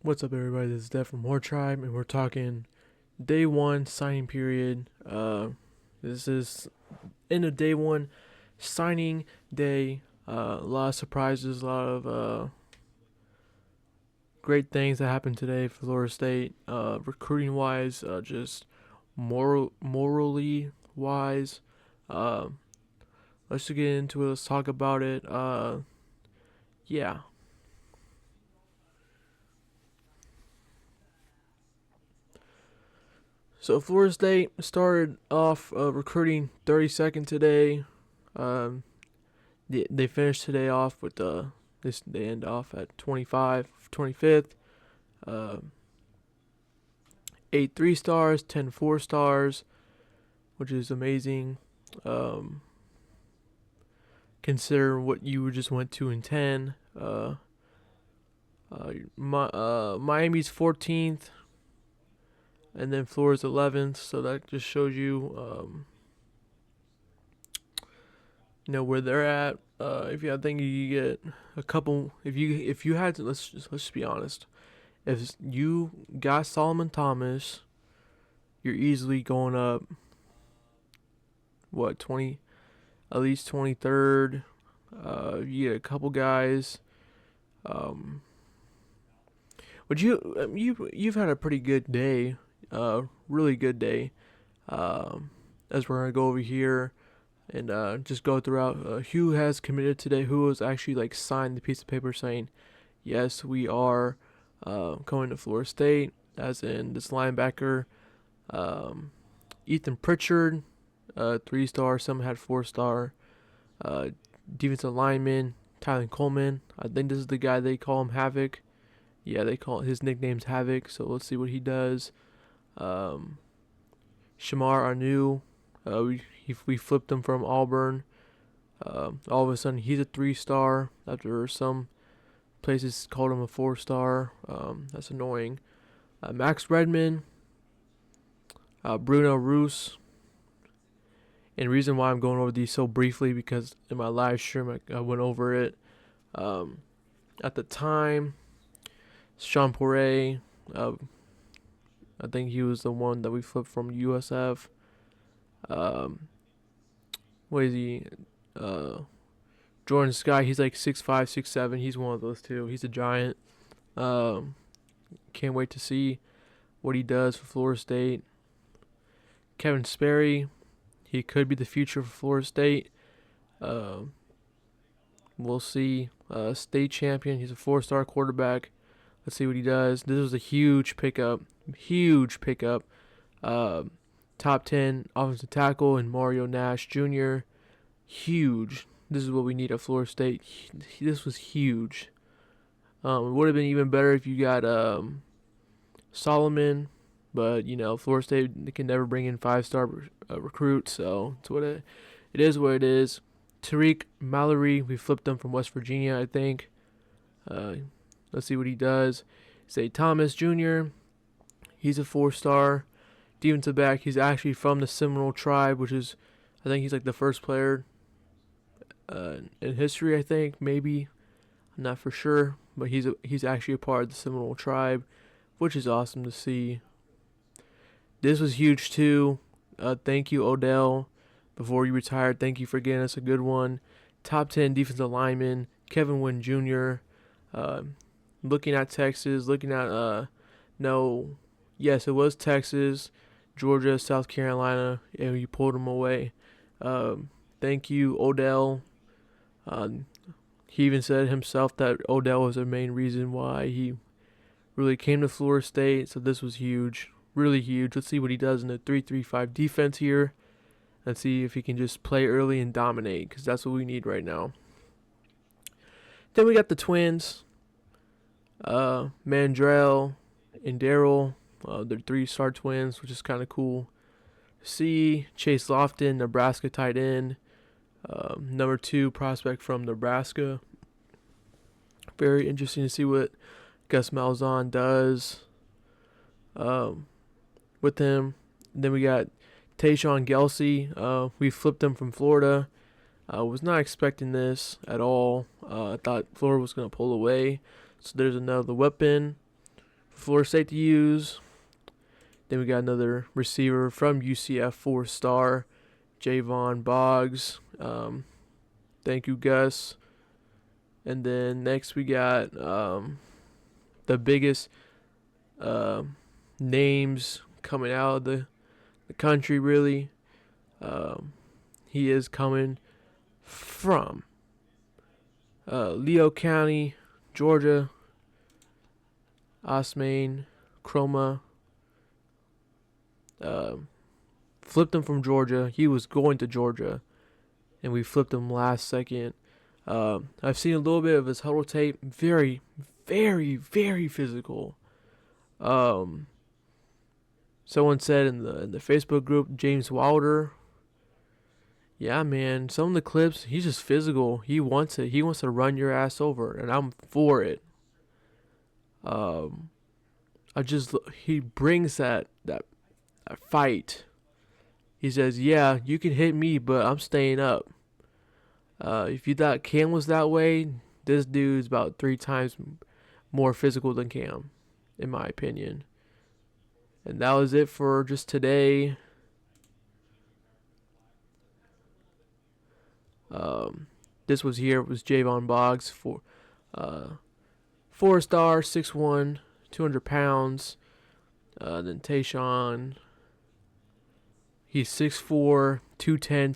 What's up, everybody? This is Dev from War Tribe, and we're talking day one signing period. This is in a day one signing day. A lot of surprises, a lot of great things that happened today for Florida State. Recruiting wise, just morally wise. Uh, let's just get into it. Let's talk about it. Yeah. So Florida State started off recruiting 32nd today. Um, they finished today off with they end off at 25th. Uh, 8 3-stars, 10 4-stars, which is amazing. Um, consider what you just went 2 and 10. Miami's 14th. And then Florida's 11th, so that just shows you, where they're at. I think you get a couple. If you had to, let's be honest. If you got Solomon Thomas, you're easily going up. What 20? At least 23rd. You get a couple guys. But you've had a pretty good day. Really good day. As we're gonna go over here and just go throughout. Who has committed today? Who has actually signed the piece of paper saying, yes, we are coming to Florida State? As in this linebacker, Ethan Pritchard, 3-star. Some had 4-star. Defensive lineman Tyler Coleman. I think this is the guy they call him Havoc. Yeah, they call his nickname's Havoc. So let's see what he does. Shamar Anu, we flipped him from Auburn. All of a sudden he's a 3-star after some places called him a 4-star. That's annoying. Max Redman, Bruno Roos. And the reason why I'm going over these so briefly because in my live stream I went over it. At the time, Sean Poirier, I think he was the one that we flipped from USF. What is he? Jordan Sky, he's like 6'5", 6'7". He's one of those two. He's a giant. Can't wait to see what he does for Florida State. Kevin Sperry, he could be the future for Florida State. We'll see. State champion. He's a 4-star quarterback. Let's see what he does. This was a huge pickup. Top 10 offensive tackle in Mario Nash Jr. Huge. This is what we need at Florida State. This was huge. It would have been even better if you got Solomon, but Florida State can never bring in 5-star recruits, so it's what it is. What it is. Tariq Mallory, we flipped him from West Virginia, I think. Let's see what he does. Say Thomas Jr. He's a 4-star defensive back. He's actually from the Seminole tribe, which is, I think he's the first player in history. I think maybe, I'm not for sure, but he's actually a part of the Seminole tribe, which is awesome to see. This was huge too. Thank you, Odell. Before you retired, thank you for getting us a good one. Top 10 defensive lineman Kevin Wynn Jr. Looking at Texas, yes, it was Texas, Georgia, South Carolina, and you pulled them away. Thank you, Odell. He even said himself that Odell was the main reason why he really came to Florida State, so this was huge, really huge. Let's see what he does in the 3-3-5 defense here. Let's see if he can just play early and dominate, because that's what we need right now. Then we got the twins. Mandrell and Daryl, they're 3-star twins, which is kind of cool. See Chase Lofton, Nebraska tight end, number 2 prospect from Nebraska. Very interesting to see what Gus Malzahn does with him. Then we got Tayshawn Gelsey. We flipped him from Florida. I was not expecting this at all. I thought Florida was going to pull away. So there's another weapon. Florida State to use. Then we got another receiver from UCF, 4-star, Javon Boggs. Thank you, Gus. And then next we got the biggest names coming out of the country, really. He is coming from Leo County, Georgia. Osmane Chroma. Flipped him from Georgia. He was going to Georgia, and we flipped him last second. I've seen a little bit of his huddle tape. Very, very, very physical. Someone said in the Facebook group, James Wilder. Yeah, man. Some of the clips, he's just physical. He wants it. He wants to run your ass over, and I'm for it. He brings that fight. He says, "Yeah, you can hit me, but I'm staying up." If you thought Cam was that way, this dude's about 3 times more physical than Cam, in my opinion. And that was it for just today. This was Javon Boggs, 4-star, 6'1", 200 pounds. Then Tayshawn, he's 6'4", 210,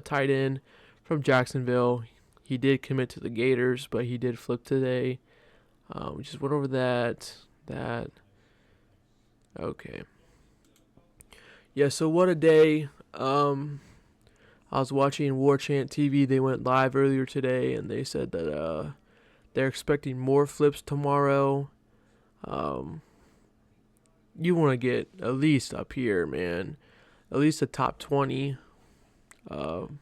tight end from Jacksonville. He did commit to the Gators, but he did flip today. We just went over that. Okay. Yeah, so what a day. I was watching War Chant TV. They went live earlier today, and they said that they're expecting more flips tomorrow. You want to get at least up here, man. At least the top 20. I'm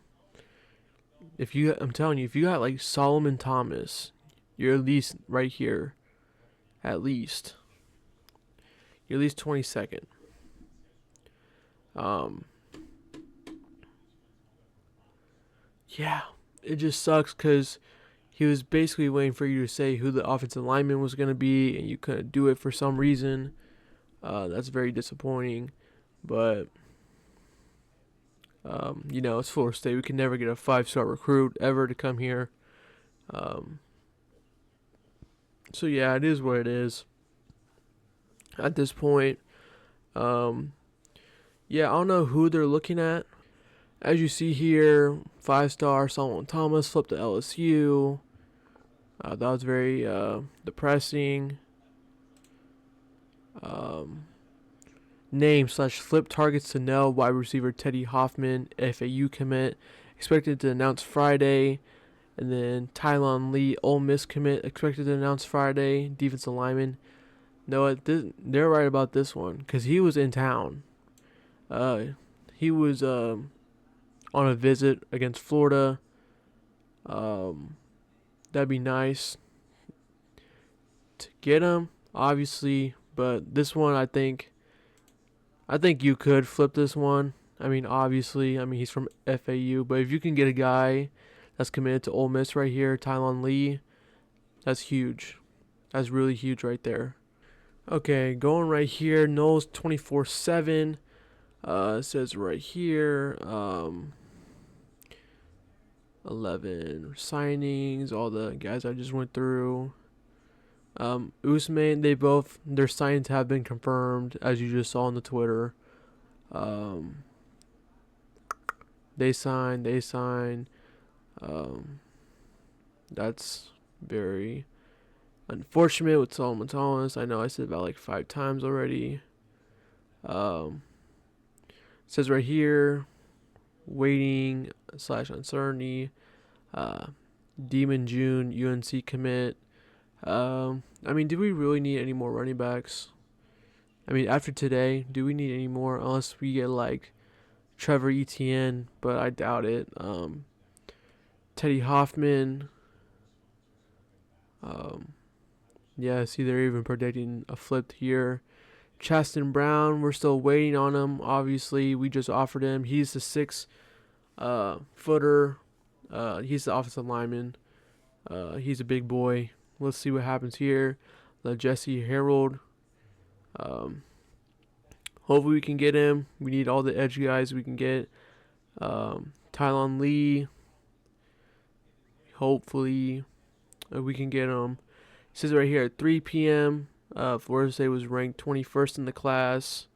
telling you, if you got like Solomon Thomas, you're at least right here. At least. You're at least 22nd. Yeah, it just sucks because he was basically waiting for you to say who the offensive lineman was going to be, and you couldn't do it for some reason. That's very disappointing. But, it's Florida State. We can never get a 5-star recruit ever to come here. So, yeah, it is what it is at this point. I don't know who they're looking at. As you see here, 5-star Solomon Thomas flipped to LSU. That was very depressing. Name/flip targets to know wide receiver Teddy Hoffman, FAU commit, expected to announce Friday. And then Tylon Lee, Ole Miss commit, expected to announce Friday. Defensive lineman. No, they're right about this one because he was in town. He was on a visit against Florida. That'd be nice to get him, obviously. But this one, I think you could flip this one. Obviously, he's from FAU. But if you can get a guy that's committed to Ole Miss right here, Tylon Lee, that's huge. That's really huge right there. Okay, going right here, Knowles 24/7. It says right here, 11 signings, all the guys I just went through. Usman, their signings have been confirmed, as you just saw on the Twitter. They signed. That's very unfortunate with Solomon Thomas. I know I said about like 5 times already. It says right here, waiting / uncertainty. Demon June, UNC commit. Do we really need any more running backs? After today, do we need any more? Unless we get like Trevor Etienne, but I doubt it. Teddy Hoffman. I see they're even predicting a flip here. Chaston Brown, we're still waiting on him. Obviously, we just offered him. He's the 6-footer. He's the offensive lineman. He's a big boy. Let's see what happens here. The Jesse Harold, Um, Hopefully we can get him. We need all the edge guys we can get. Tylon Lee. Hopefully we can get him. It says right here at 3 p.m. Florida State was ranked 21st in the class.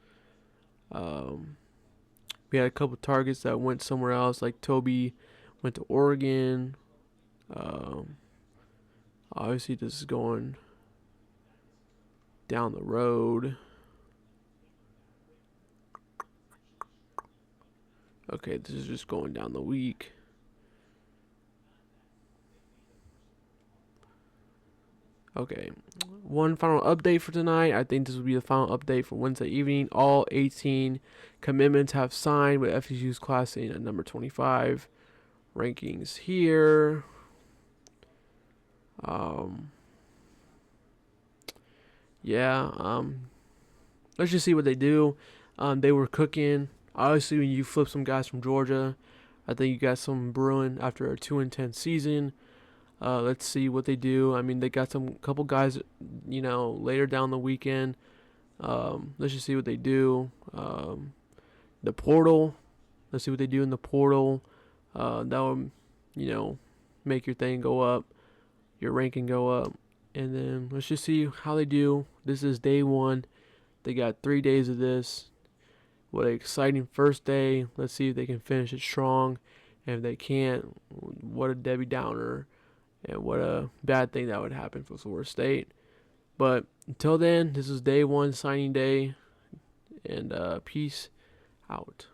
We had a couple targets that went somewhere else, like Toby went to Oregon. Obviously, this is going down the road. Okay, this is just going down the week. Okay, one final update for tonight. I think this will be the final update for Wednesday evening. All 18 commitments have signed with FSU's class at number 25. Rankings here. Let's just see what they do. They were cooking. Obviously, when you flip some guys from Georgia, I think you got some brewing after a 2-10 season. Let's see what they do. I mean, they got some couple guys, later down the weekend. Let's just see what they do. The portal. Let's see what they do in the portal. That will, make your thing go up, your ranking go up. And then let's just see how they do. This is day 1. They got 3 days of this. What an exciting first day. Let's see if they can finish it strong. And if they can't, what a Debbie Downer. And what a bad thing that would happen for Florida State. But until then, this is day 1 signing day. And peace out.